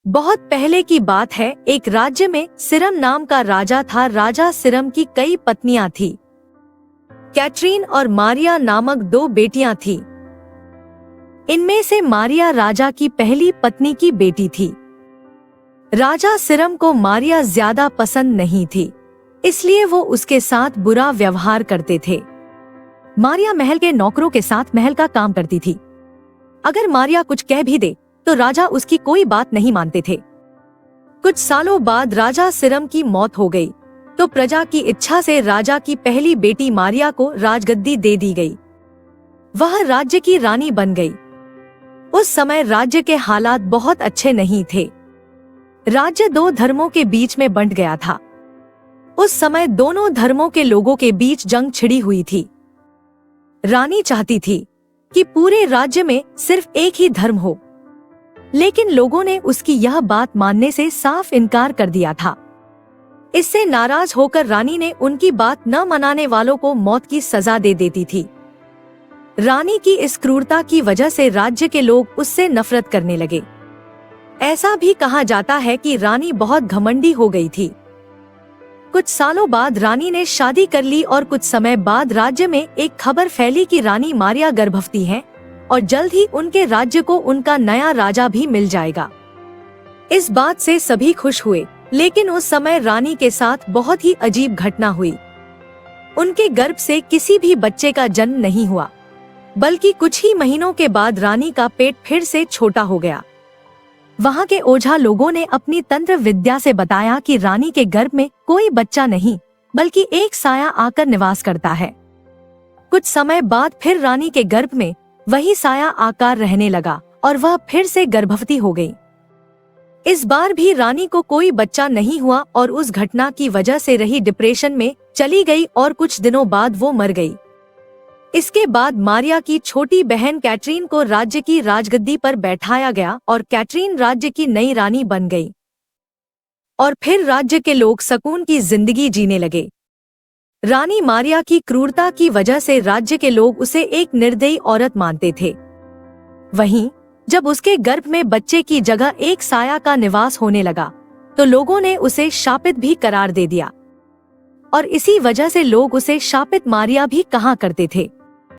बहुत पहले की बात है, एक राज्य में सिरम नाम का राजा था। राजा सिरम की कई पत्नियां थी। कैटरीन और मारिया नामक दो बेटियां थी। इनमें से मारिया राजा की पहली पत्नी की बेटी थी। राजा सिरम को मारिया ज्यादा पसंद नहीं थी, इसलिए वो उसके साथ बुरा व्यवहार करते थे। मारिया महल के नौकरों के साथ महल का काम करती थी। अगर मारिया कुछ कह भी दे तो राजा उसकी कोई बात नहीं मानते थे। कुछ सालों बाद राजा सिरम की मौत हो गई, तो प्रजा की इच्छा से राजा की पहली बेटी मारिया को राजगद्दी दे दी गई। वह राज्य की रानी बन गई। उस समय राज्य के हालात बहुत अच्छे नहीं थे। राज्य दो धर्मों के बीच में बंट गया था। उस समय दोनों धर्मों के लोगों के बीच जंग छिड़ी हुई थी। रानी चाहती थी कि पूरे राज्य में सिर्फ एक ही धर्म हो, लेकिन लोगों ने उसकी यह बात मानने से साफ इनकार कर दिया था। इससे नाराज होकर रानी ने उनकी बात न मनाने वालों को मौत की सजा दे देती थी। रानी की इस क्रूरता की वजह से राज्य के लोग उससे नफरत करने लगे। ऐसा भी कहा जाता है कि रानी बहुत घमंडी हो गई थी। कुछ सालों बाद रानी ने शादी कर ली और कुछ समय बाद राज्य में एक खबर फैली कि रानी मारिया गर्भवती है और जल्द ही उनके राज्य को उनका नया राजा भी मिल जाएगा। इस बात से सभी खुश हुए, लेकिन उस समय रानी के साथ बहुत ही अजीब घटना हुई। उनके गर्भ से किसी भी बच्चे का जन्म नहीं हुआ, बल्कि कुछ ही महीनों के बाद रानी का पेट फिर से छोटा हो गया। वहाँ के ओझा लोगों ने अपनी तंत्र विद्या से बताया कि रानी के गर्भ में कोई बच्चा नहीं, बल्कि एक साया आकर निवास करता है। कुछ समय बाद फिर रानी के गर्भ में वही साया आकार रहने लगा और वह फिर से गर्भवती हो गई। इस बार भी रानी को कोई बच्चा नहीं हुआ और उस घटना की वजह से रही डिप्रेशन में चली गई और कुछ दिनों बाद वो मर गई। इसके बाद मारिया की छोटी बहन कैटरीन को राज्य की राजगद्दी पर बैठाया गया और कैटरीन राज्य की नई रानी बन गई। और फिर राज्य के लोग सुकून की जिंदगी जीने लगे। रानी मारिया की क्रूरता की वजह से राज्य के लोग उसे एक निर्दयी औरत मानते थे। वहीं जब उसके गर्भ में बच्चे की जगह एक साया का निवास होने लगा, तो लोगों ने उसे शापित भी करार दे दिया और इसी वजह से लोग उसे शापित मारिया भी कहा करते थे।